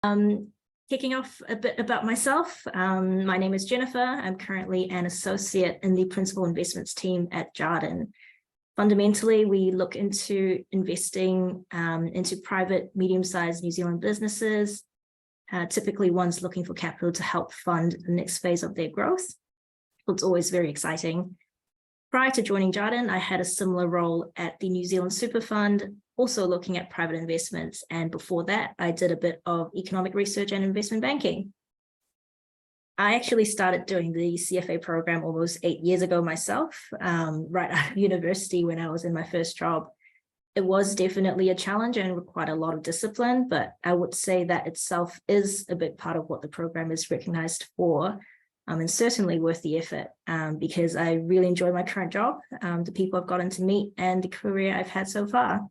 Kicking off a bit about myself, my name is Jennifer. I'm currently an associate in the principal investments team at Jarden. Fundamentally, we look into investing into private, medium-sized New Zealand businesses, typically ones looking for capital to help fund the next phase of their growth. It's always very exciting. Prior to joining Jarden, I had a similar role at the New Zealand Super Fund, also looking at private investments. And before that, I did a bit of economic research and investment banking. I actually started doing the CFA program almost 8 years ago myself, right out of university when I was in my first job. It was definitely a challenge and required a lot of discipline, but I would say that itself is a big part of what the program is recognized for. And certainly worth the effort because I really enjoy my current job, the people I've gotten to meet, and the career I've had so far.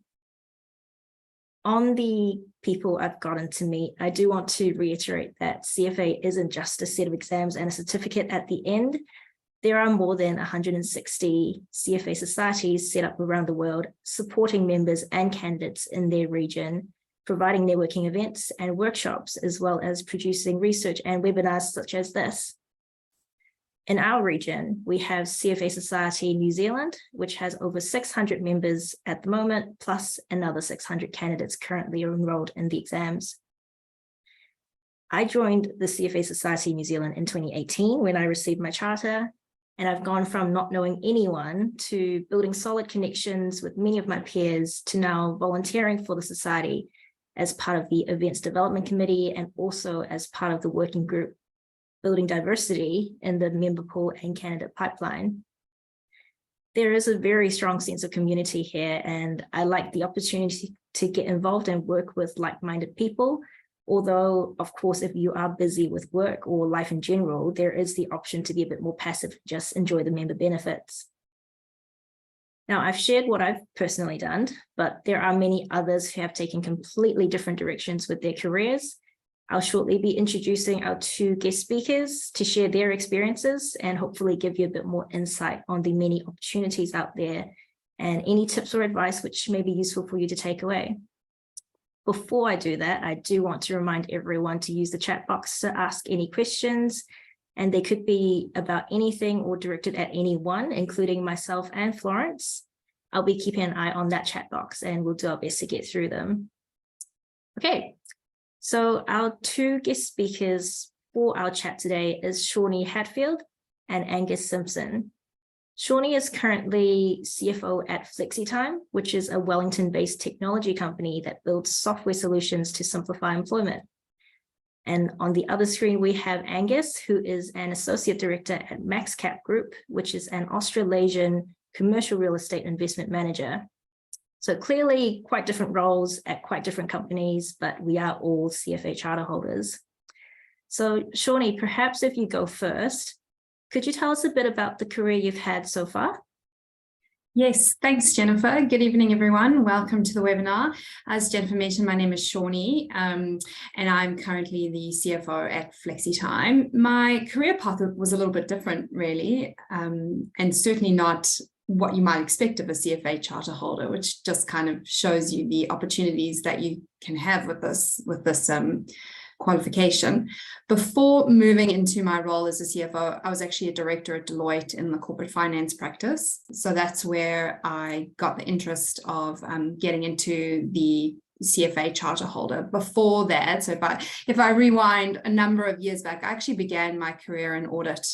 On the people I've gotten to meet, I do want to reiterate that CFA isn't just a set of exams and a certificate at the end. There are more than 160 CFA societies set up around the world, supporting members and candidates in their region, providing networking events and workshops, as well as producing research and webinars such as this. In our region, we have CFA Society New Zealand, which has over 600 members at the moment, plus another 600 candidates currently enrolled in the exams. I joined the CFA Society New Zealand in 2018 when I received my charter, and I've gone from not knowing anyone to building solid connections with many of my peers to now volunteering for the society as part of the Events Development Committee and also as part of the working group building diversity in the member pool and candidate pipeline. There is a very strong sense of community here, and I like the opportunity to get involved and work with like-minded people. Although, of course, if you are busy with work or life in general, there is the option to be a bit more passive, just enjoy the member benefits. Now, I've shared what I've personally done, but there are many others who have taken completely different directions with their careers. I'll shortly be introducing our 2 guest speakers to share their experiences and hopefully give you a bit more insight on the many opportunities out there and any tips or advice which may be useful for you to take away. Before I do that, I do want to remind everyone to use the chat box to ask any questions, and they could be about anything or directed at anyone, including myself and Florence. I'll be keeping an eye on that chat box and we'll do our best to get through them. Okay. So our 2 guest speakers for our chat today is Shawni Hadfield and Angus Simpson. Shawni is currently CFO at FlexiTime, which is a Wellington-based technology company that builds software solutions to simplify employment. And on the other screen, we have Angus, who is an associate director at MaxCap Group, which is an Australasian commercial real estate investment manager. So clearly quite different roles at quite different companies, but we are all CFA charter holders. So Shawni, perhaps if you go first, could you tell us a bit about the career you've had so far? Yes, thanks, Jennifer. Good evening, everyone. Welcome to the webinar. As Jennifer mentioned, my name is Shawni, and I'm currently the CFO at FlexiTime. My career path was a little bit different, really, and certainly not what you might expect of a CFA charter holder, which just kind of shows you the opportunities that you can have with this qualification. Before moving into my role as a CFO, I was actually a director at Deloitte in the corporate finance practice. So that's where I got the interest of getting into the CFA charter holder. Before that, so if I rewind a number of years back, I actually began my career in audit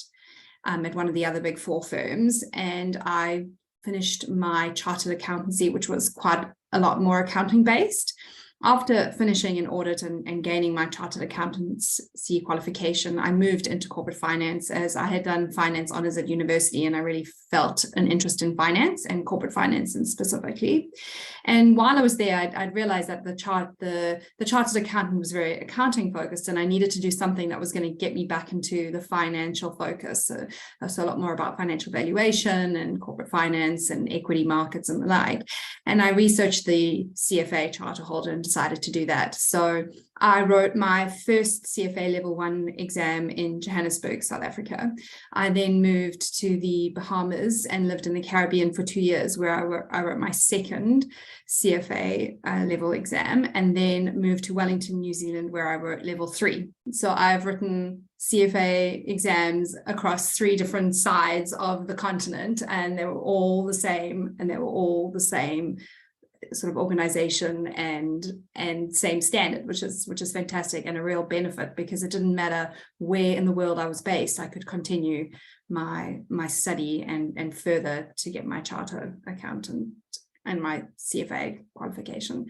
at one of the other big 4 firms, and I finished my chartered accountancy, which was quite a lot more accounting based. After finishing in audit and gaining my chartered accountancy qualification, I moved into corporate finance as I had done finance honors at university, and I really felt an interest in finance and corporate finance and specifically. And while I was there, I'd realized that the chartered accountant was very accounting focused, and I needed to do something that was going to get me back into the financial focus. So a lot more about financial valuation and corporate finance and equity markets and the like. And I researched the CFA charter holder and decided to do that. So I wrote my first CFA level 1 exam in Johannesburg, South Africa. I then moved to the Bahamas and lived in the Caribbean for 2 years, where I wrote my second CFA level exam, and then moved to Wellington, New Zealand, where I wrote level 3. So I've written CFA exams across 3 different sides of the continent, and they were all the same, and they were all the same sort of organization and same standard, which is fantastic and a real benefit, because it didn't matter where in the world I was based, I could continue my study and further to get my chartered accountant and my CFA qualification.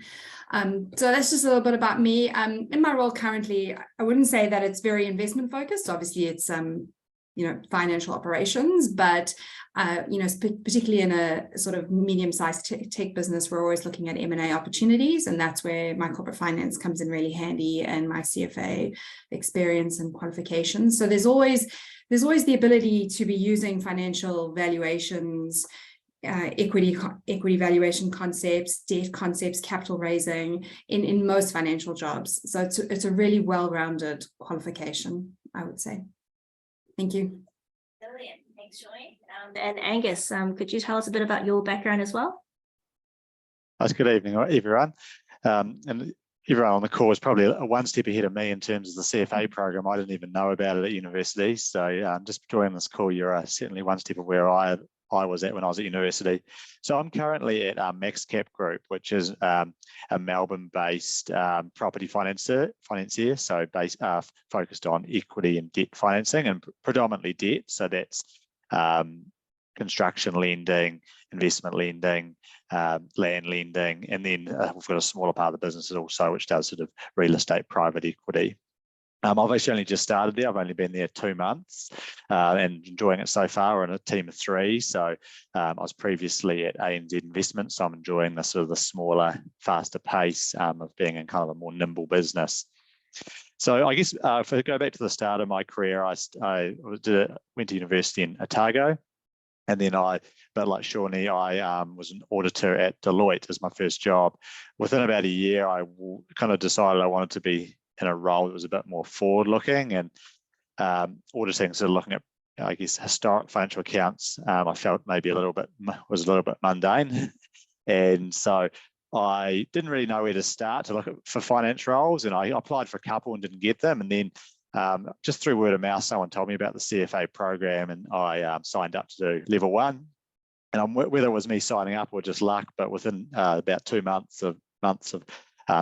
So that's just a little bit about me. In my role currently, I wouldn't say that it's very investment focused. Obviously, it's financial operations, but particularly in a sort of medium-sized tech business, we're always looking at M&A opportunities, and that's where my corporate finance comes in really handy, and my CFA experience and qualifications. So there's always the ability to be using financial valuations, equity valuation concepts, debt concepts, capital raising in most financial jobs. So it's a really well-rounded qualification, I would say. Thank you. Brilliant. Thanks, Shawni. And Angus, could you tell us a bit about your background as well? Good evening, everyone. And everyone on the call is probably one step ahead of me in terms of the CFA program. I didn't even know about it at university. So just joining this call, you're certainly one step of where I was at when I was at university. So I'm currently at MaxCap Group, which is a Melbourne-based property financier, so focused on equity and debt financing, and predominantly debt. So that's construction lending, investment lending, land lending, and then we've got a smaller part of the business also, which does sort of real estate private equity. I've actually only just started there. I've only been there 2 months and enjoying it so far. We're in a team of 3. So I was previously at ANZ Investments, so I'm enjoying the sort of the smaller, faster pace of being in kind of a more nimble business. So I guess if I go back to the start of my career, I went to university in Otago. And then but like Shawni, I was an auditor at Deloitte as my first job. Within about a year, I kind of decided I wanted to be in a role that was a bit more forward-looking, and auditing, so looking at, I guess, historic financial accounts, I felt maybe was a little bit mundane, and so I didn't really know where to start to look for finance roles, and I applied for a couple and didn't get them, and then just through word of mouth, someone told me about the CFA program, and I signed up to do level 1. And whether it was me signing up or just luck, but within about 2 months of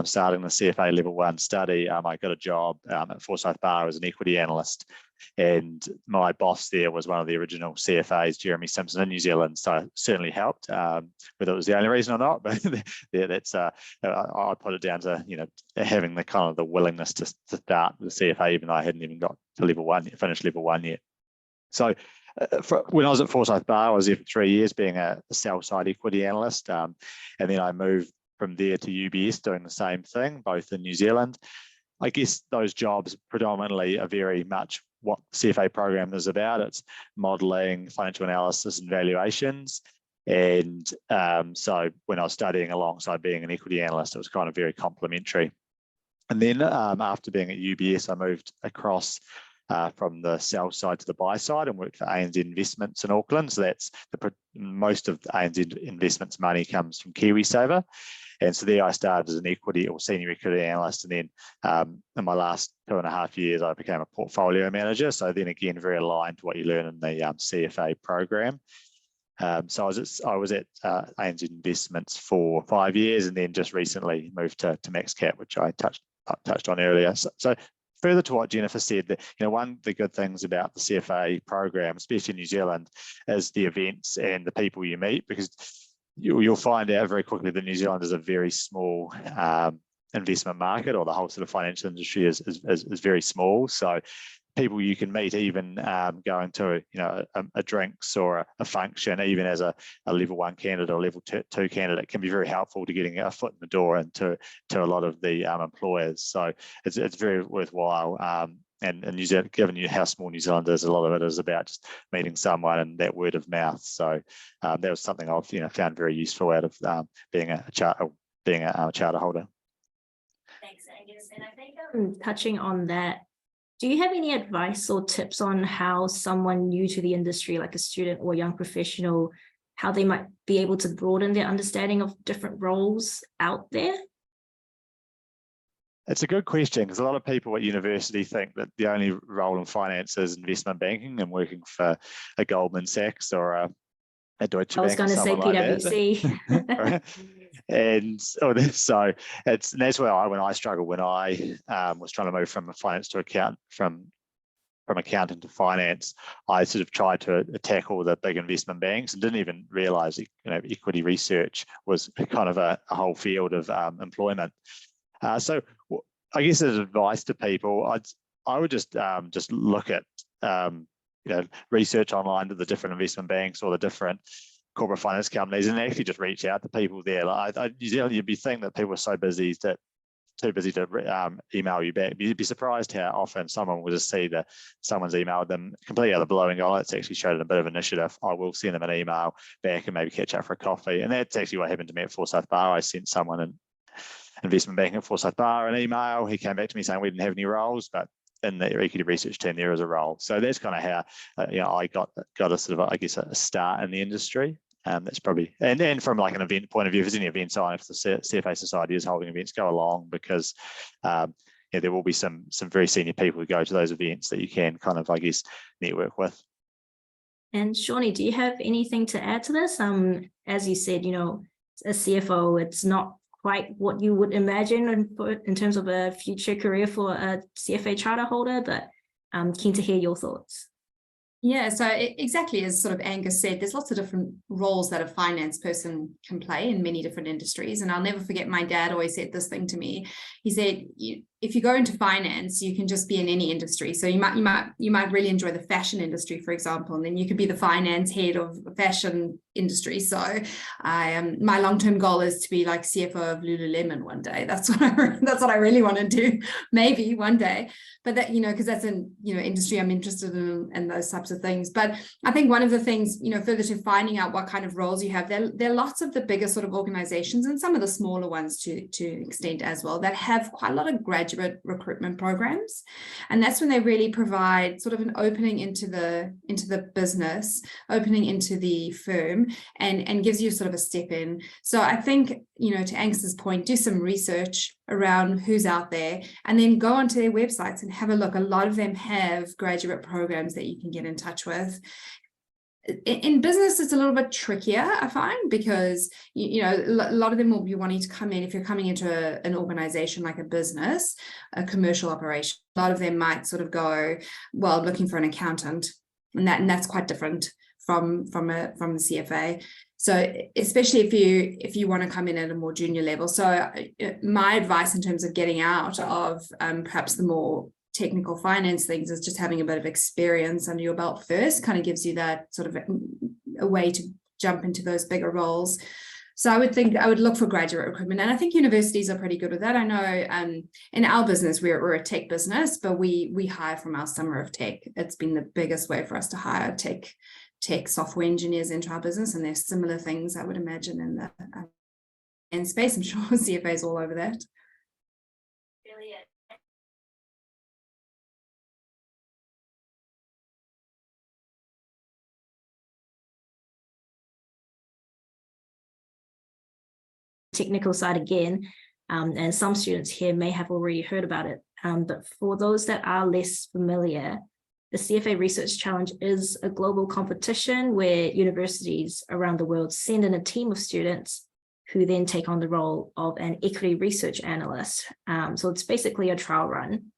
starting the CFA level 1 study, I got a job at Forsyth Barr as an equity analyst, and my boss there was one of the original CFAs, Jeremy Simpson, in New Zealand, so it certainly helped. Whether it was the only reason or not, but yeah, that's I put it down to having the kind of the willingness to start the CFA, even though I hadn't even got to level 1, finished level 1 yet. So when I was at Forsyth Barr, I was there for 3 years being a sell-side equity analyst, and then I moved from there to UBS doing the same thing, both in New Zealand. I guess those jobs predominantly are very much what the CFA program is about. It's modelling, financial analysis and valuations. And so when I was studying alongside being an equity analyst, it was kind of very complementary. And then after being at UBS, I moved across from the sell side to the buy side and worked for ANZ Investments in Auckland. So that's most of ANZ Investments money comes from KiwiSaver. And so there I started as an equity or senior equity analyst. And then in my last 2.5 years, I became a portfolio manager. So then again, very aligned to what you learn in the CFA program. So I was at ANZ Investments for 5 years, and then just recently moved to MaxCap, which I touched on earlier. So further to what Jennifer said, that one of the good things about the CFA program, especially in New Zealand, is the events and the people you meet, because you'll find out very quickly that New Zealand is a very small investment market, or the whole sort of financial industry is very small. So people you can meet even going to a drinks or a function, even as a level 1 candidate or level 2 candidate, can be very helpful to getting a foot in the door into a lot of the employers. So it's very worthwhile. And New Zealand, given how small New Zealand is, a lot of it is about just meeting someone and that word of mouth. So that was something I've found very useful out of being a charter holder. And I think touching on that, do you have any advice or tips on how someone new to the industry, like a student or young professional, how they might be able to broaden their understanding of different roles out there? It's a good question, because a lot of people at university think that the only role in finance is investment banking and working for a Goldman Sachs or a Deutsche Bank. I was going to say PwC. And so that's where when I struggled when I was trying to move from finance to from accounting to finance. I sort of tried to tackle the big investment banks and didn't even realize equity research was kind of a whole field of employment. So I guess as advice to people, I would just look at research online to the different investment banks or the different corporate finance companies and actually just reach out to people there. You'd be thinking that people are so busy that too busy to email you back. You'd be surprised how often someone will just see that someone's emailed them completely out of the blue and go, let's actually show them a bit of initiative. I will send them an email back and maybe catch up for a coffee. And that's actually what happened to me at Forsyth Barr. I sent someone in investment banking at Forsyth Barr an email. He came back to me saying we didn't have any roles, but in the equity research team there is a role. So that's kind of how I got a sort of, I guess, a start in the industry. That's probably, and then from like an event point of view, if there's any events on, if the CFA Society is holding events, go along, because there will be some very senior people who go to those events that you can kind of, I guess, network with. And Shawni, do you have anything to add to this? As you said, a CFO, it's not quite what you would imagine in terms of a future career for a CFA charter holder, but I'm keen to hear your thoughts. Yeah, so exactly as sort of Angus said, there's lots of different roles that a finance person can play in many different industries. And I'll never forget, my dad always said this thing to me. He said, if you go into finance, you can just be in any industry. So you might really enjoy the fashion industry, for example, and then you could be the finance head of the fashion industry. So my long-term goal is to be like CFO of Lululemon one day. That's what I really want to do, maybe one day. But that, because that's an industry I'm interested in and those types of things. But I think one of the things, further to finding out what kind of roles you have, there are lots of the bigger sort of organizations and some of the smaller ones to an extent as well that have quite a lot of graduate recruitment programs. And that's when they really provide sort of an opening into the business, opening into the firm, and gives you sort of a step in. So I think, to Angus's point, do some research around who's out there and then go onto their websites and have a look. A lot of them have graduate programs that you can get in touch with. In business, it's a little bit trickier, I find, because a lot of them will be wanting to come in. If you're coming into an organization like a business, a commercial operation, a lot of them might sort of go, well, looking for an accountant, and that's quite different from the CFA. So especially if you want to come in at a more junior level. So my advice in terms of getting out of perhaps the more technical finance things is just having a bit of experience under your belt first, kind of gives you that sort of a way to jump into those bigger roles. So I would look for graduate recruitment, and I think universities are pretty good with that. I know in our business, we're a tech business, but we hire from our summer of tech. It's been the biggest way for us to hire tech software engineers into our business, and there's similar things I would imagine in the space. I'm sure CFA is all over that. Technical side again, and some students here may have already heard about it, but for those that are less familiar, the CFA Research Challenge is a global competition where universities around the world send in a team of students who then take on the role of an equity research analyst. So it's basically a trial run.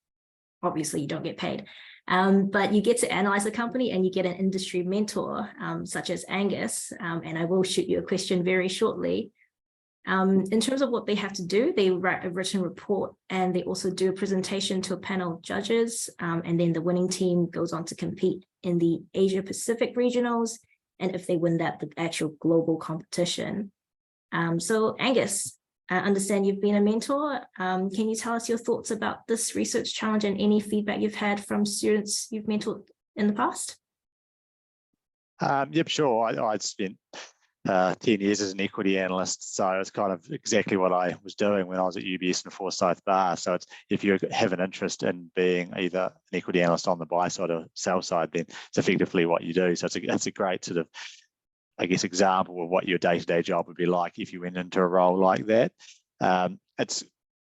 Obviously, you don't get paid, but you get to analyze the company and you get an industry mentor, such as Angus, and I will shoot you a question very shortly. In terms of what they have to do, they write a written report and they also do a presentation to a panel of judges, and then the winning team goes on to compete in the Asia Pacific regionals, and if they win that, the actual global competition. So Angus, I understand you've been a mentor. Can you tell us your thoughts about this research challenge and any feedback you've had from students you've mentored in the past? Yep, sure. I spent 10 years as an equity analyst. So it's kind of exactly what I was doing when I was at UBS and Forsyth Barr. So it's, if you have an interest in being either an equity analyst on the buy side or sell side, then it's effectively what you do. So it's a great sort of, I guess, example of what your day-to-day job would be like if you went into a role like that.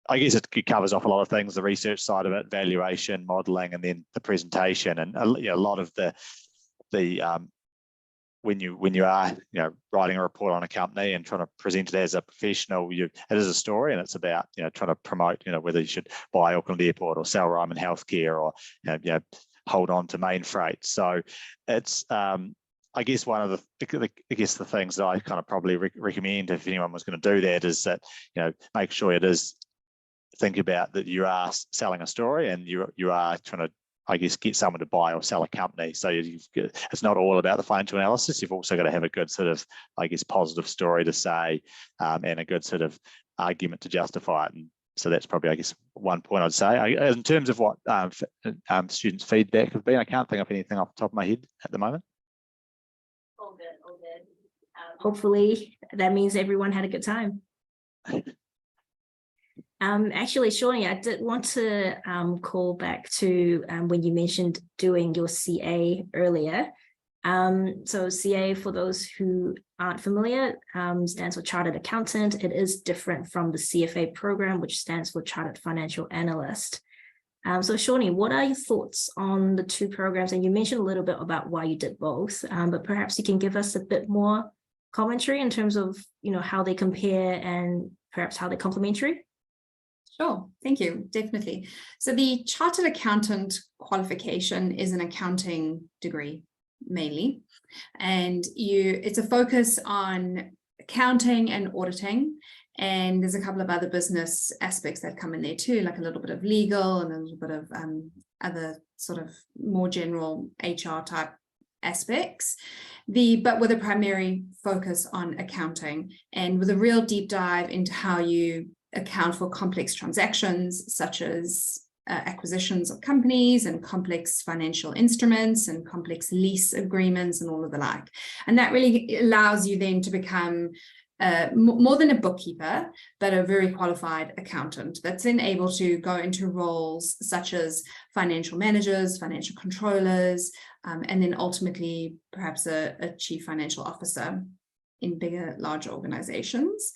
I guess it covers off a lot of things, the research side of it, valuation, modelling, and then the presentation. And a lot of the when you are writing a report on a company and trying to present it as a professional, it is a story, and it's about trying to promote whether you should buy Auckland Airport or sell Ryman Healthcare or hold on to main freight. So it's I guess one of the things that I kind of probably recommend if anyone was going to do that is that make sure think about that you are selling a story and you are trying to, I guess, get someone to buy or sell a company. So it's not all about the financial analysis. You've also got to have a good sort of, I guess, positive story to say and a good sort of argument to justify it. And so that's probably, I guess, one point I'd say. In terms of what students' feedback have been, I can't think of anything off the top of my head at the moment. All good, all good. Hopefully that means everyone had a good time. Actually, Shawni, I did want to call back to when you mentioned doing your CA earlier. So CA, for those who aren't familiar, stands for Chartered Accountant. It is different from the CFA program, which stands for Chartered Financial Analyst. So Shawni, what are your thoughts on the two programs? And you mentioned a little bit about why you did both, but perhaps you can give us a bit more commentary in terms of how they compare and perhaps how they're complementary. Sure, thank you, definitely. So the Chartered Accountant qualification is an accounting degree mainly, and it's a focus on accounting and auditing, and there's a couple of other business aspects that come in there too, like a little bit of legal and a little bit of other sort of more general HR type aspects, but with a primary focus on accounting and with a real deep dive into how you account for complex transactions such as acquisitions of companies and complex financial instruments and complex lease agreements and all of the like. And that really allows you then to become more than a bookkeeper, but a very qualified accountant that's then able to go into roles such as financial managers, financial controllers, and then ultimately perhaps a chief financial officer in bigger, larger organizations.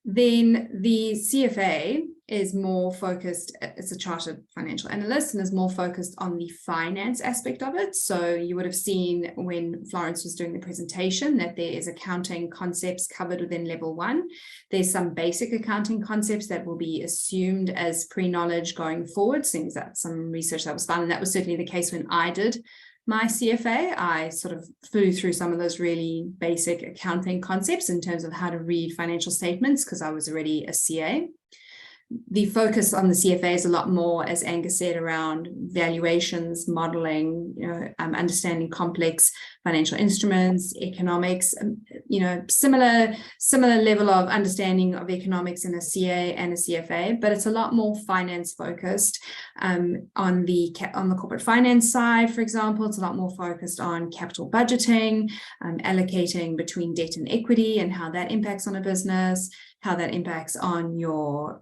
Then the CFA is more focused, it's a chartered financial analyst and is more focused on the finance aspect of it. So you would have seen when Florence was doing the presentation that there is accounting concepts covered within level 1. There's some basic accounting concepts that will be assumed as pre-knowledge going forward, seeing that some research that was done, and that was certainly the case when I did my CFA. I sort of flew through some of those really basic accounting concepts in terms of how to read financial statements because I was already a CA. The focus on the CFA is a lot more, as Angus said, around valuations, modeling, understanding complex financial instruments, economics, similar level of understanding of economics in a CA and a CFA, but it's a lot more finance focused. On the corporate finance side, for example, it's a lot more focused on capital budgeting, allocating between debt and equity and how that impacts on a business, how that impacts on your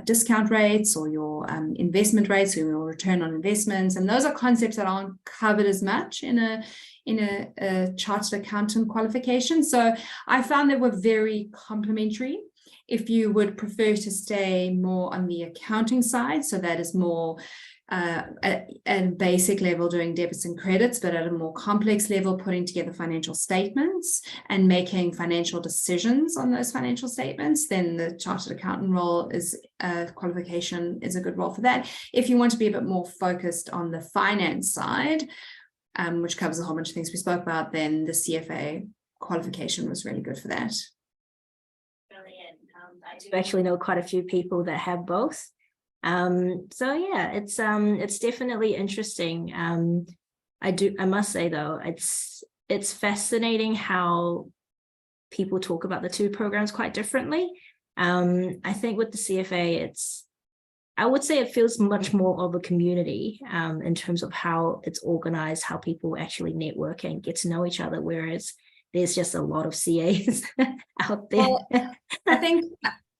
discount rates or your investment rates or your return on investments. And those are concepts that aren't covered as much in a chartered accountant qualification. So I found they were very complementary. If you would prefer to stay more on the accounting side, so that is more at a basic level doing debits and credits, but at a more complex level putting together financial statements and making financial decisions on those financial statements, then the chartered accountant role is qualification is a good role for that. If you want to be a bit more focused on the finance side, which covers a whole bunch of things we spoke about, then the CFA qualification was really good for that. Brilliant. I do actually know quite a few people that have both. So yeah, it's definitely interesting. I must say though, it's fascinating how people talk about the two programs quite differently. I think with the CFA, I would say it feels much more of a community in terms of how it's organized, how people actually network and get to know each other. Whereas there's just a lot of CAs out there. Well,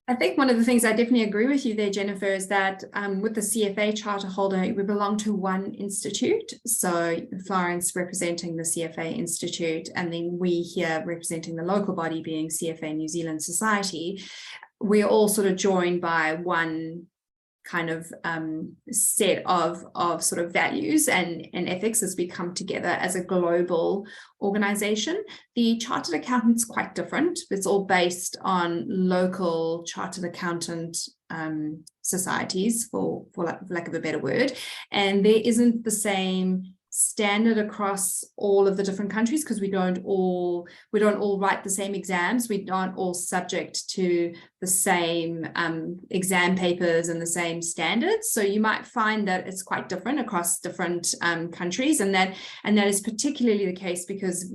I think one of the things I definitely agree with you there, Jennifer, is that with the CFA charter holder, we belong to one institute. So Florence representing the CFA Institute, and then we here representing the local body being CFA New Zealand Society. We're all sort of joined by one kind of set of sort of values and ethics as we come together as a global organization. The chartered accountant's quite different. It's all based on local chartered accountant societies, for lack of a better word, and there isn't the same standard across all of the different countries, because we don't all write the same exams. We aren't all subject to the same exam papers and the same standards. So you might find that it's quite different across different countries, and that is particularly the case because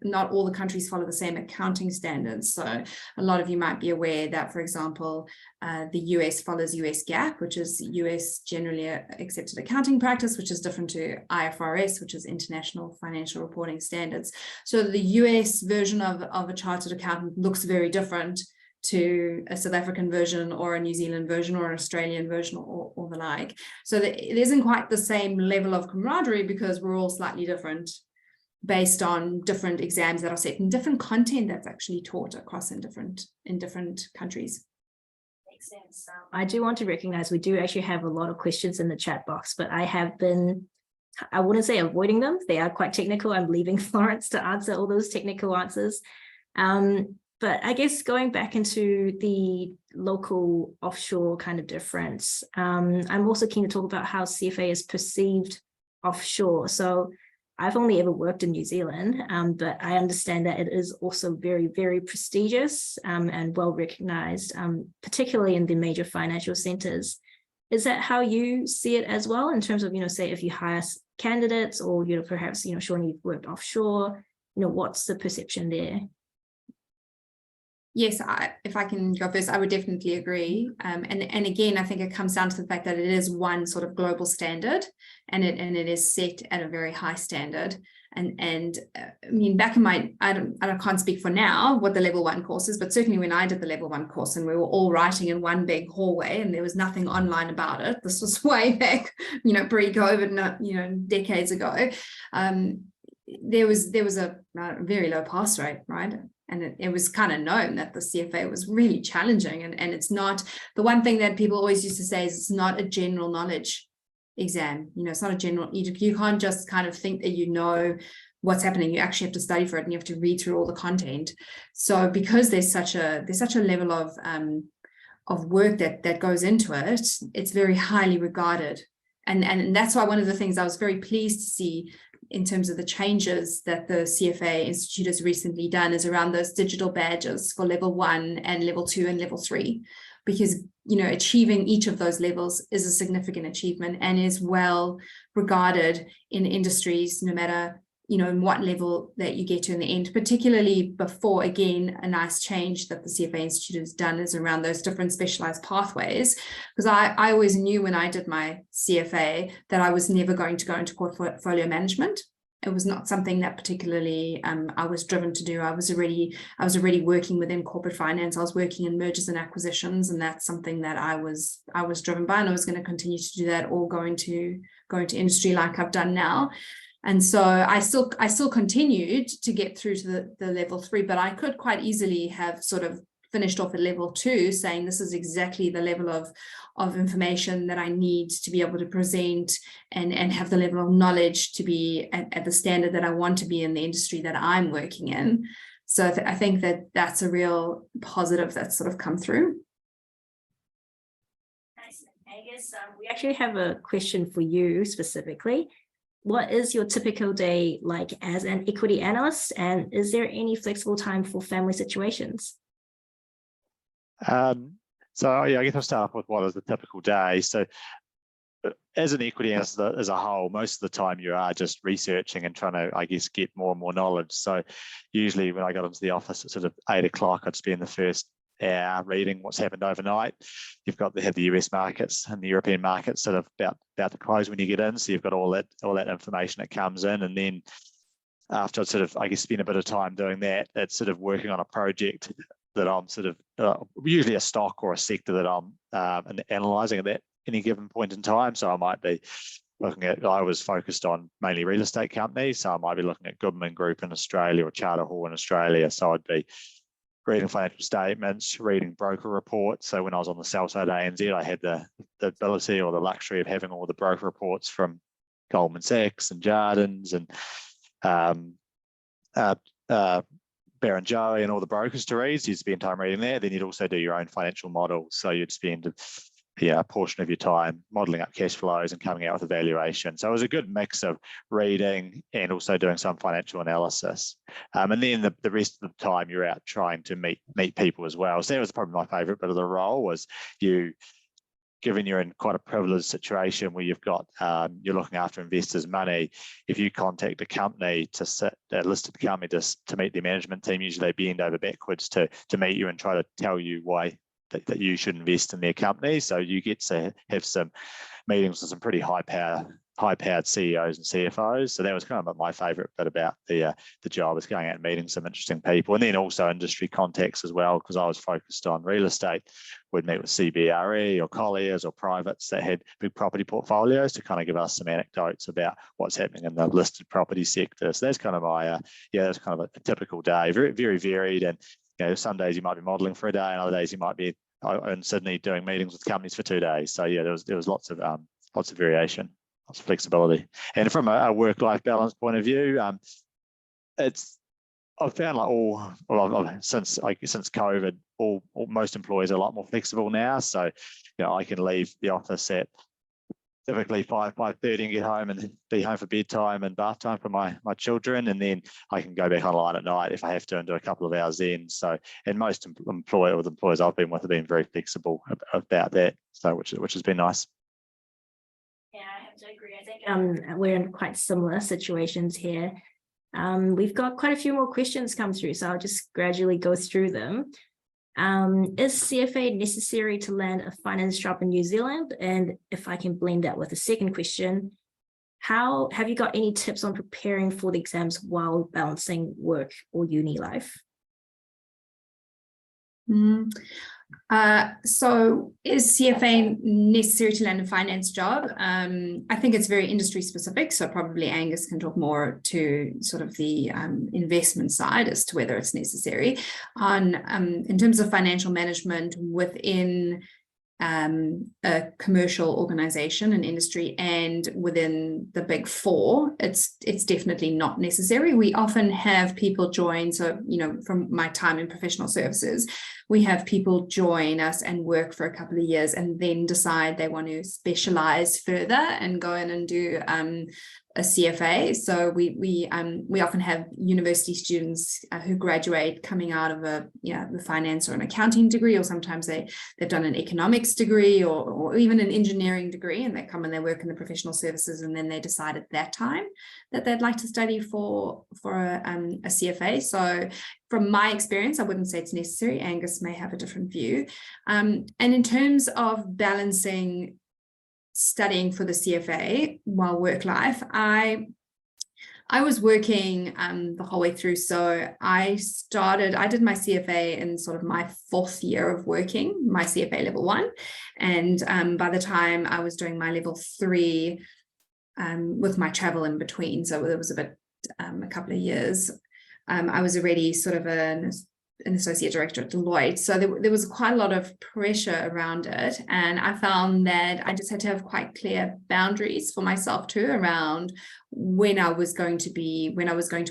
not all the countries follow the same accounting standards. So a lot of you might be aware that, for example, the US follows US GAAP, which is US generally accepted accounting practice, which is different to IFRS, which is International Financial Reporting Standards. So the US version of a chartered accountant looks very different to a South African version or a New Zealand version or an Australian version or the like. So it isn't quite the same level of camaraderie because we're all slightly different based on different exams that are set and different content that's actually taught across in different countries. Makes sense. I do want to recognize we do actually have a lot of questions in the chat box, but I wouldn't say avoiding them. They are quite technical. I'm leaving Florence to answer all those technical answers. But I guess going back into the local offshore kind of difference, I'm also keen to talk about how CFA is perceived offshore. So I've only ever worked in New Zealand, but I understand that it is also very, very prestigious and well recognized, particularly in the major financial centers. Is that how you see it as well, in terms of, say if you hire candidates or, perhaps, Shawni, you've worked offshore, what's the perception there? Yes, if I can go first, I would definitely agree. And again, I think it comes down to the fact that it is one sort of global standard, and it is set at a very high standard. And I mean, back in I can't speak for now what the level 1 course is, but certainly when I did the level 1 course and we were all writing in one big hallway and there was nothing online about it, this was way back, pre-COVID, decades ago. There was a very low pass rate, right? And it was kind of known that the CFA was really challenging. And it's not, the one thing that people always used to say is it's not a general knowledge exam. It's not a general, you can't just kind of think that you know what's happening. You actually have to study for it and you have to read through all the content. So because there's such a level of work that goes into it, it's very highly regarded. And that's why one of the things I was very pleased to see in terms of the changes that the CFA Institute has recently done is around those digital badges for level 1 and level 2 and level 3, because, achieving each of those levels is a significant achievement and is well regarded in industries, no matter, in what level that you get to in the end, particularly before, again, a nice change that the CFA Institute has done is around those different specialized pathways. Because I always knew when I did my CFA that I was never going to go into portfolio management. It was not something that particularly I was driven to do. I was already working within corporate finance. I was working in mergers and acquisitions, and that's something that I was driven by, and I was going to continue to do that, or go into industry like I've done now. And so I still continued to get through to the level 3, but I could quite easily have sort of finished off at level 2 saying this is exactly the level of information that I need to be able to present and have the level of knowledge to be at the standard that I want to be in the industry that I'm working in. So I think that's a real positive that's sort of come through. Nice. Angus, we actually have a question for you specifically. What is your typical day like as an equity analyst, and is there any flexible time for family situations? So I guess I'll start off with what is the typical day. So as an equity analyst as a whole, most of the time you are just researching and trying to, I guess, get more and more knowledge. So usually when I got into the office at sort of 8 o'clock, I'd spend the first hour reading what's happened overnight. You've got to have the US markets and the European markets sort of about to close when you get in. So you've got all that information that comes in, and then after I'd sort of, I guess, spent a bit of time doing that, it's sort of working on a project that I'm sort of, usually a stock or a sector that I'm analysing at that any given point in time. So I might be looking at, I was focused on mainly real estate companies, so I might be looking at Goodman Group in Australia or Charter Hall in Australia. So I'd be reading financial statements, reading broker reports. So when I was on the sell side at ANZ, I had the ability or the luxury of having all the broker reports from Goldman Sachs and Jarden's and Barrenjoey and all the brokers to read. So you'd spend time reading there. Then you'd also do your own financial models. So you'd spend a portion of your time modelling up cash flows and coming out with a valuation. So it was a good mix of reading and also doing some financial analysis. And then the rest of the time you're out trying to meet people as well. So that was probably my favourite bit of the role, was given you're in quite a privileged situation where you've got, you're looking after investors' money. If you contact a company a listed company to meet their management team, usually they bend over backwards to meet you and try to tell you why that you should invest in their company. So you get to have some meetings with some pretty high-powered CEOs and CFOs. So that was kind of my favourite bit about the job, is going out and meeting some interesting people, and then also industry contacts as well, because I was focused on real estate. We'd meet with CBRE or Colliers or privates that had big property portfolios to kind of give us some anecdotes about what's happening in the listed property sector. So that's kind of my that's kind of a typical day, very, very varied. And some days you might be modelling for a day, and other days you might be in Sydney doing meetings with companies for 2 days. So there was lots of variation, lots of flexibility. And from a work-life balance point of view, I've found since COVID, most employees are a lot more flexible now. So I can leave the office at typically 5:30 and get home and be home for bedtime and bath time for my children, and then I can go back online at night if I have to and do a couple of hours then. So, and most employers I've been with have been very flexible about that, so which has been nice. Yeah, I have to agree. I think we're in quite similar situations here. We've got quite a few more questions come through, so I'll just gradually go through them. Is CFA necessary to land a finance job in New Zealand? And if I can blend that with a second question, have you got any tips on preparing for the exams while balancing work or uni life? So is CFA necessary to land a finance job? I think it's very industry specific, so probably Angus can talk more to sort of the investment side as to whether it's necessary. In terms of financial management within a commercial organization and industry and within the big four, it's definitely not necessary. We often have people join, so from my time in professional services, we have people join us and work for a couple of years and then decide they want to specialize further and go in and do a CFA. So we often have university students who graduate coming out of the finance or an accounting degree, or sometimes they've done an economics degree or even an engineering degree, and they come and they work in the professional services, and then they decide at that time that they'd like to study for a CFA. So from my experience, I wouldn't say it's necessary. Angus may have a different view. And in terms of balancing studying for the CFA while work life, I was working the whole way through. So I did my CFA in sort of my 4th year of working, my CFA level 1. And by the time I was doing my level 3, with my travel in between, so there was a couple of years, I was already sort of an associate director at Deloitte. So there was quite a lot of pressure around it. And I found that I just had to have quite clear boundaries for myself too around when I was going to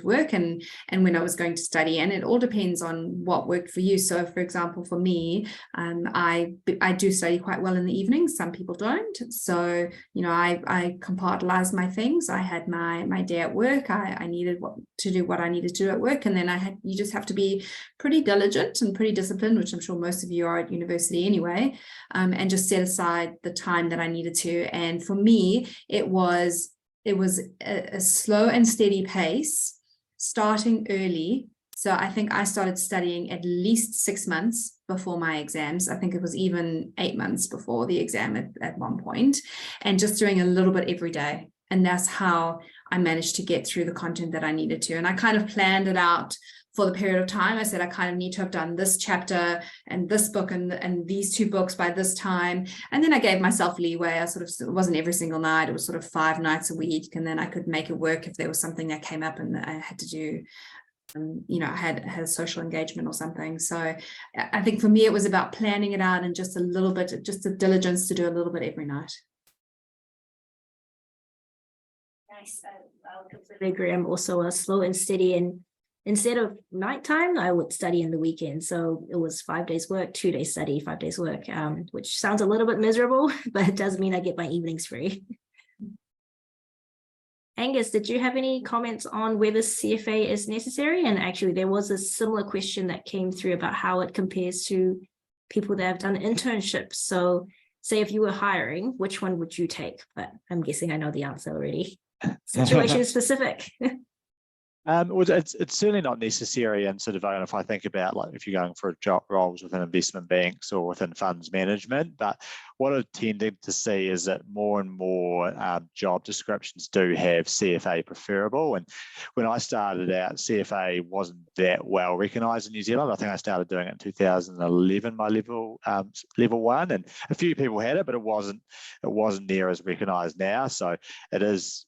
work and when I was going to study. And it all depends on what worked for you. So for example, for me, I do study quite well in the evenings. Some people don't. So, I compartmentalize my things. I had my day at work. I needed to do what I needed to do at work. And then you just have to be pretty diligent and pretty disciplined, which I'm sure most of you are at university anyway, and just set aside the time that I needed to. And for me, it was a slow and steady pace, starting early. So I think I started studying at least 6 months before my exams. I think it was even 8 months before the exam at one point, and just doing a little bit every day. And that's how I managed to get through the content that I needed to. And I kind of planned it out for the period of time. I said, I kind of need to have done this chapter and this book and these 2 books by this time. And then I gave myself leeway. I sort of, it wasn't every single night. It was sort of 5 nights a week. And then I could make it work if there was something that came up and I had to do, you know, I had a social engagement or something. So I think for me, it was about planning it out and just a little bit, just the diligence to do a little bit every night. Nice. I completely agree. I'm also a slow and steady, and instead of nighttime, I would study in the weekend. So it was 5 days work, 2 days study, 5 days work, which sounds a little bit miserable, but it does mean I get my evenings free. Angus, did you have any comments on whether CFA is necessary? And actually, there was a similar question that came through about how it compares to people that have done internships. So say if you were hiring, which one would you take? But I'm guessing I know the answer already. Situation specific. Well, it's certainly not necessary, and sort of if I think about like if you're going for job roles within investment banks or within funds management, but what I've tended to see is that more and more job descriptions do have CFA preferable. And when I started out, CFA wasn't that well recognised in New Zealand. I think I started doing it in 2011, my level 1, and a few people had it, but it wasn't near as recognised now. So it is.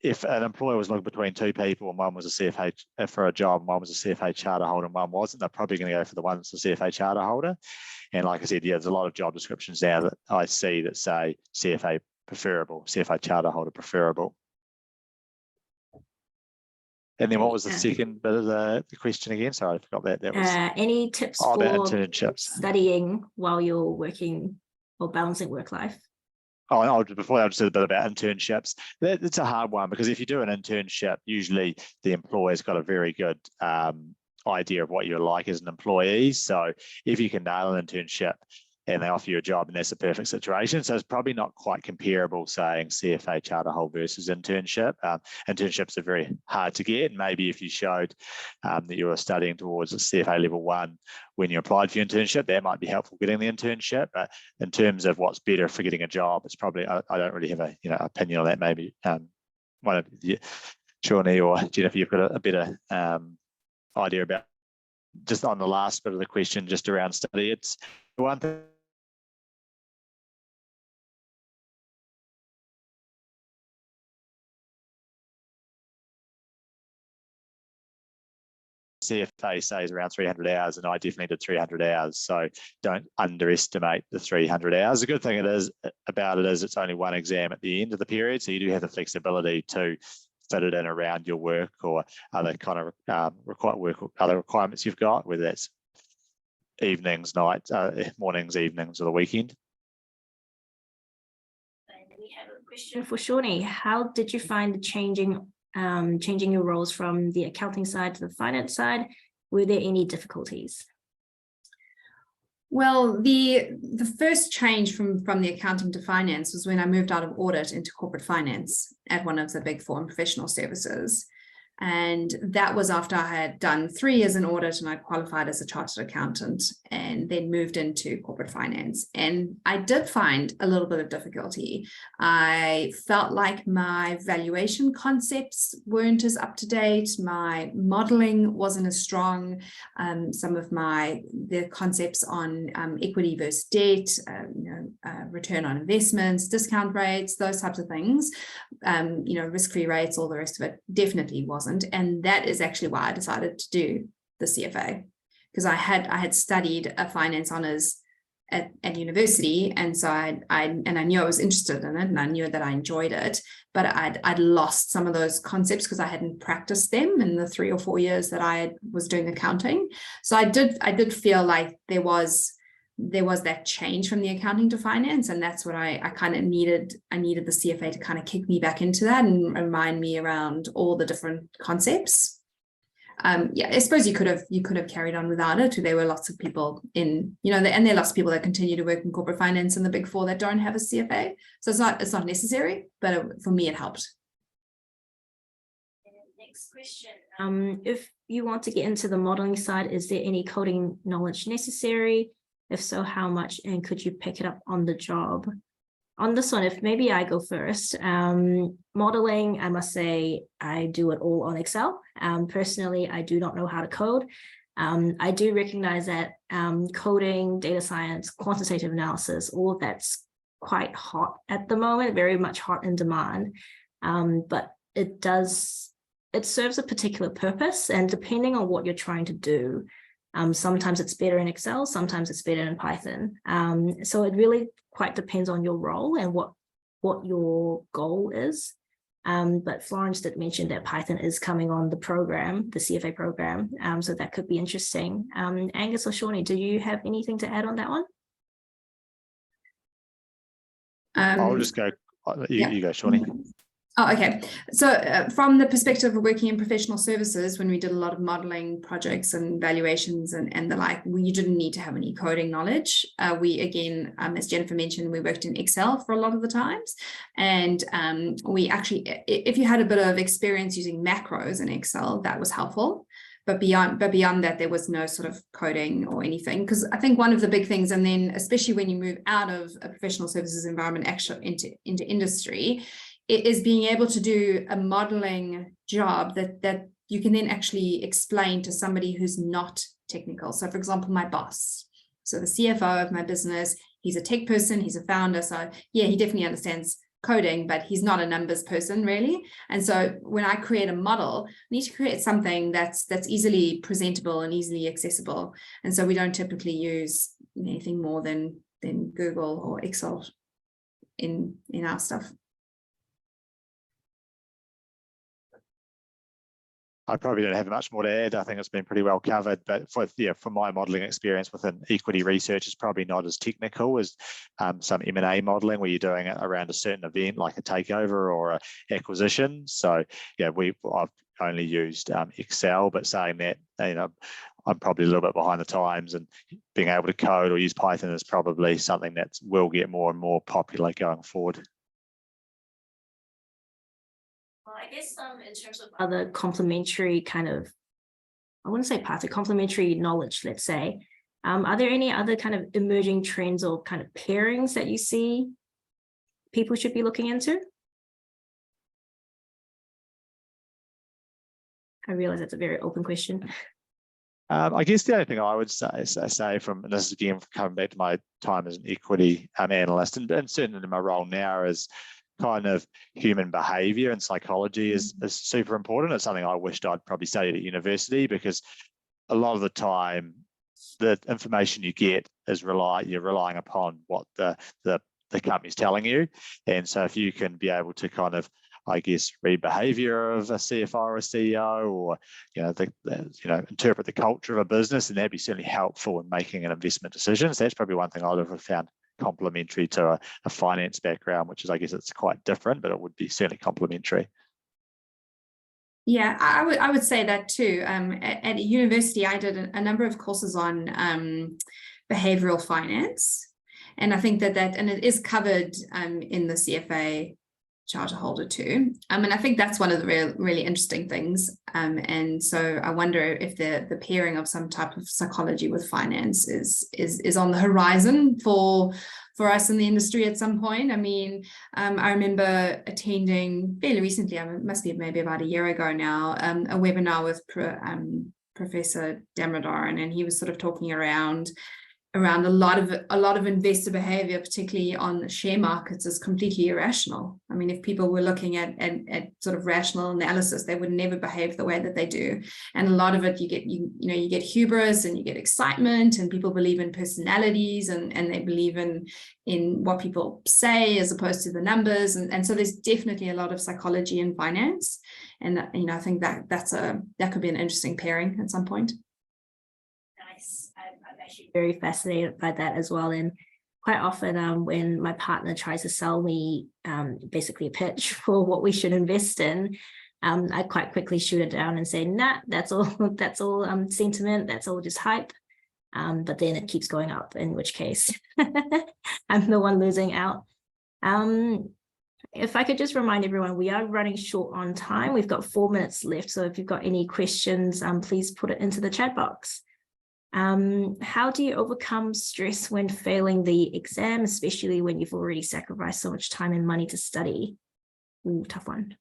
If an employer was looking between 2 people and one was a CFA for a job and one was a CFA charter holder and one wasn't, they're probably going to go for the one that's a CFA charter holder. And like I said, yeah, there's a lot of job descriptions now that I see that say CFA preferable, CFA charter holder preferable. And then what was the second bit of the question again? Sorry, I forgot that. That was any tips for internships, studying while you're working or balancing work life? Oh, before I just said a bit about internships. It's a hard one because if you do an internship, usually the employer's got a very good idea of what you're like as an employee. So if you can nail an internship and they offer you a job, and that's a perfect situation. So it's probably not quite comparable saying CFA charter holder versus internship. Internships are very hard to get. Maybe if you showed that you were studying towards a CFA level 1 when you applied for your internship, that might be helpful getting the internship. But in terms of what's better for getting a job, it's probably, I don't really have a opinion on that. Maybe one of you, Shawni or Jennifer, you've got a better idea about just on the last bit of the question, just around study. It's one thing. CFA says around 300 hours, and I definitely did 300 hours. So don't underestimate the 300 hours. The good thing is it's only one exam at the end of the period, so you do have the flexibility to fit it in around your work or other kind of other requirements you've got, whether that's evenings, nights, mornings, evenings, or the weekend. And we have a question for Shawni. How did you find changing your roles from the accounting side to the finance side? Were there any difficulties? Well, the first change from the accounting to finance was when I moved out of audit into corporate finance at one of the big 4 professional services. And that was after I had done 3 years in audit and I qualified as a chartered accountant and then moved into corporate finance. And I did find a little bit of difficulty. I felt like my valuation concepts weren't as up to date. My modeling wasn't as strong. Some of the concepts on equity versus debt, return on investments, discount rates, those types of things, risk-free rates, all the rest of it definitely wasn't. And that is actually why I decided to do the CFA, because I had studied a finance honours at university, and so I knew I was interested in it, and I knew that I enjoyed it, but I'd lost some of those concepts because I hadn't practiced them in the 3 or 4 years that I was doing accounting. So I did feel like there was that change from the accounting to finance, and that's what I kind of needed. I needed the CFA to kind of kick me back into that and remind me around all the different concepts. I suppose you could have carried on without it. There were lots of people and there are lots of people that continue to work in corporate finance in the big 4 that don't have a CFA. So it's not necessary, but for me it helped. Next question. If you want to get into the modeling side, is there any coding knowledge necessary? If so, how much? And could you pick it up on the job? on this one, if maybe I go first, modeling, I must say I do it all on Excel. Personally, I do not know how to code. I do recognize that coding, data science, quantitative analysis, all of that's quite hot at the moment, very much hot in demand. But it serves a particular purpose, and depending on what you're trying to do, sometimes it's better in Excel, sometimes it's better in Python. So it really quite depends on your role and what your goal is. But Florence did mention that Python is coming on the program, the CFA program. So that could be interesting. Angus or Shawni, do you have anything to add on that one? I'll just go. You go, Shawni. Oh, okay. So from the perspective of working in professional services, when we did a lot of modeling projects and valuations and the like, we didn't need to have any coding knowledge. We, again, as Jennifer mentioned, we worked in Excel for a lot of the times. And we actually, if you had a bit of experience using macros in Excel, that was helpful. But beyond that, there was no sort of coding or anything. Because I think one of the big things, and then especially when you move out of a professional services environment actually into industry, it is being able to do a modeling job that you can then actually explain to somebody who's not technical. So for example, my boss, so the CFO of my business, he's a tech person, he's a founder. So yeah, he definitely understands coding, but he's not a numbers person really. And so when I create a model, I need to create something that's easily presentable and easily accessible. And so we don't typically use anything more than Google or Excel in our stuff. I probably don't have much more to add. I think it's been pretty well covered, but for my modelling experience within equity research, it's probably not as technical as some M&A modelling where you're doing it around a certain event like a takeover or a acquisition. So yeah, I've only used Excel, but saying that, I'm probably a little bit behind the times, and being able to code or use Python is probably something that will get more and more popular going forward. I guess in terms of other complementary kind of, I wouldn't say parts of complementary knowledge, let's say, are there any other kind of emerging trends or kind of pairings that you see people should be looking into? I realize that's a very open question. I guess the only thing I would say from, and this is again coming back to my time as an equity analyst, and certainly in my role now, is kind of human behavior and psychology is super important. It's something I wished I'd probably studied at university, because a lot of the time the information you get is you're relying upon what the company's telling you. And so if you can be able to kind of, I guess, read behavior of a CFO or a CEO, or interpret the culture of a business, and that'd be certainly helpful in making an investment decision. So that's probably one thing I'd have found complementary to a finance background, which is, I guess, it's quite different, but it would be certainly complementary. Yeah, I would say that too. At university, I did a number of courses on behavioral finance, and I think that and it is covered in the CFA charter holder too. And I think that's one of the really interesting things. And so I wonder if the pairing of some type of psychology with finance is on the horizon for us in the industry at some point. I mean, I remember attending fairly recently, it must be maybe about a year ago now, a webinar with Professor Damodaran, and he was sort of talking around a lot of investor behavior, particularly on the share markets, is completely irrational. I mean, if people were looking at sort of rational analysis, they would never behave the way that they do. And a lot of it, you get hubris and you get excitement, and people believe in personalities, and they believe in what people say as opposed to the numbers. And so there's definitely a lot of psychology in finance. And I think that could be an interesting pairing at some point. Very fascinated by that as well. And quite often when my partner tries to sell me basically a pitch for what we should invest in, I quite quickly shoot it down and say, nah, that's all sentiment, that's all just hype. But then it keeps going up, in which case I'm the one losing out. If I could just remind everyone, we are running short on time. We've got 4 minutes left. So if you've got any questions, please put it into the chat box. How do you overcome stress when failing the exam, especially when you've already sacrificed so much time and money to study? Ooh, tough one.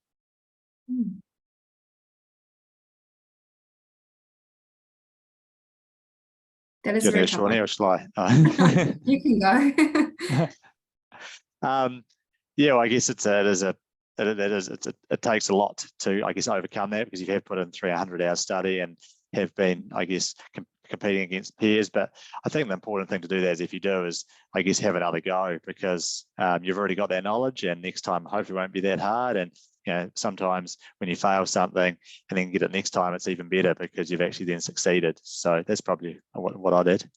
That is a very tough one. Shawni, or shall I? You can go. Yeah, well, I guess it takes a lot to, I guess, overcome that, because you have put in 300 hours study and have been, I guess, competing against peers. But I think the important thing to do there is, if you do, is, I guess, have another go, because you've already got that knowledge, and next time hopefully won't be that hard. And sometimes when you fail something and then get it next time, it's even better because you've actually then succeeded. So that's probably what I did.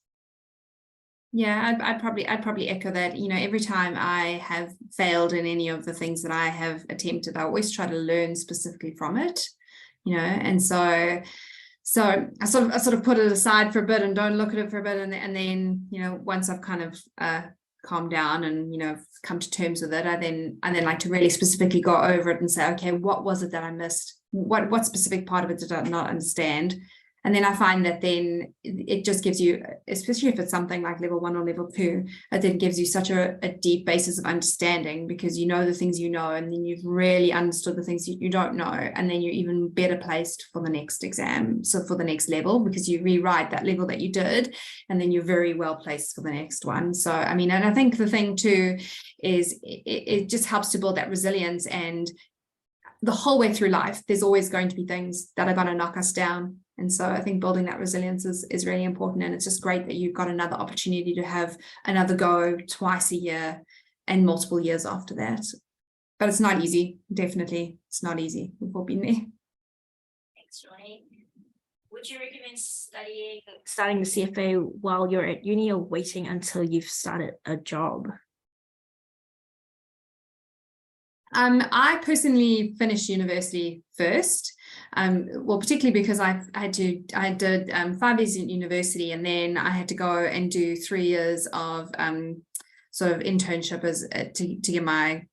Yeah, I'd probably echo that. Every time I have failed in any of the things that I have attempted, I always try to learn specifically from it. And so I sort of put it aside for a bit and don't look at it for a bit, and then once I've kind of calmed down and come to terms with it, I then like to really specifically go over it and say, okay, what was it that I missed? What specific part of it did I not understand? And then I find that then it just gives you, especially if it's something like level 1 or level 2, it then gives you such a deep basis of understanding, because you know the things you know, and then you've really understood the things you don't know, and then you're even better placed for the next exam, so for the next level, because you rewrite that level that you did, and then you're very well placed for the next one. So, I mean, and I think the thing too is it just helps to build that resilience, and the whole way through life, there's always going to be things that are going to knock us down. And so I think building that resilience is really important. And it's just great that you've got another opportunity to have another go twice a year and multiple years after that. But it's not easy. Definitely, it's not easy. We've all been there. Thanks, Shawni. Would you recommend starting the CFA while you're at uni, or waiting until you've started a job? I personally finished university first. Well, particularly because I did 5 years in university, and then I had to go and do 3 years of sort of internship to get my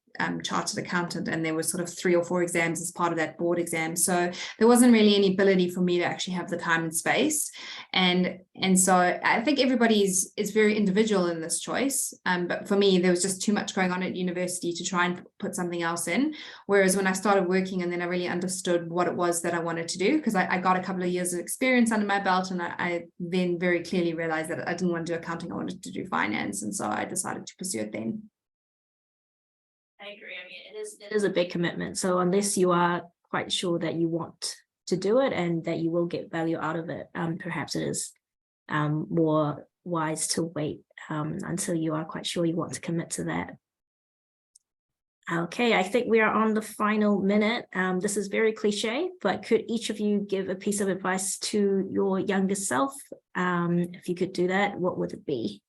chartered accountant, and there were sort of 3 or 4 exams as part of that board exam. So there wasn't really any ability for me to actually have the time and space. And so I think everybody is very individual in this choice. But for me, there was just too much going on at university to try and put something else in. Whereas when I started working, and then I really understood what it was that I wanted to do, because I got a couple of years of experience under my belt, and I then very clearly realized that I didn't want to do accounting, I wanted to do finance. And so I decided to pursue it then. I agree. I mean, it is a big commitment. So unless you are quite sure that you want to do it and that you will get value out of it, perhaps it is more wise to wait until you are quite sure you want to commit to that. Okay, I think we are on the final minute. This is very cliche, but could each of you give a piece of advice to your younger self? If you could do that, what would it be?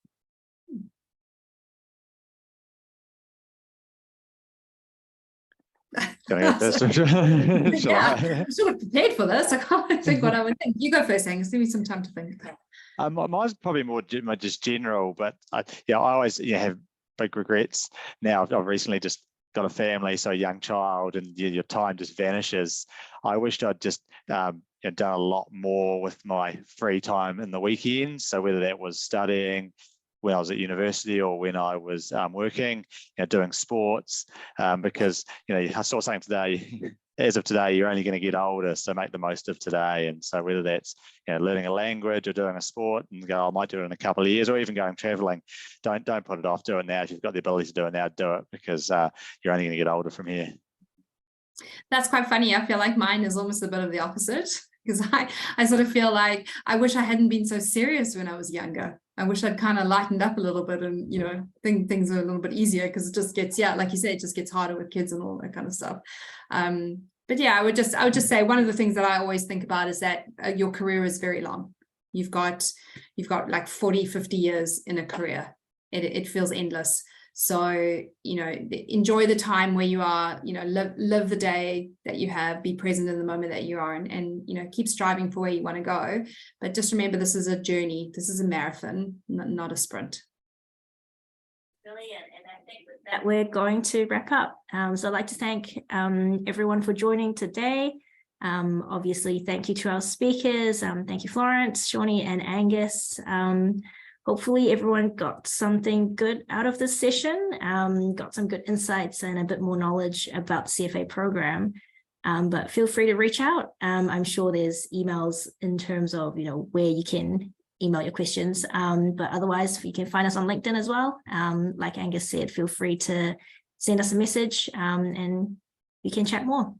I'm sort of prepared for this. I can't think what I would think. You go first, Angus. Give me some time to think. Mine's probably more just general, but I always have big regrets. Now I've recently just got a family, so a young child, and your time just vanishes. I wished I'd just done a lot more with my free time in the weekends. So whether that was studying when I was at university, or when I was working, doing sports, because I saw something today. As of today, you're only going to get older, so make the most of today. And so whether that's learning a language or doing a sport, and go, I might do it in a couple of years, or even going traveling, don't put it off. Do it now. If you've got the ability to do it now, do it, because you're only going to get older from here. That's quite funny. I feel like mine is almost a bit of the opposite, because I sort of feel like I wish I hadn't been so serious when I was younger. I wish I'd kind of lightened up a little bit, and think things are a little bit easier, because it just gets, like you said, it just gets harder with kids and all that kind of stuff. But yeah, I would just say one of the things that I always think about is that your career is very long. You've got like 40, 50 years in a career. It feels endless. So, enjoy the time where you are, live the day that you have, be present in the moment that you are, and keep striving for where you want to go. But just remember, this is a journey. This is a marathon, not a sprint. Brilliant. And I think with that, we're going to wrap up. So I'd like to thank everyone for joining today. Obviously, thank you to our speakers. Thank you, Florence, Shawni, and Angus. Hopefully everyone got something good out of this session, got some good insights and a bit more knowledge about the CFA program. But feel free to reach out. I'm sure there's emails in terms of, where you can email your questions. But otherwise, you can find us on LinkedIn as well. Like Angus said, feel free to send us a message and we can chat more.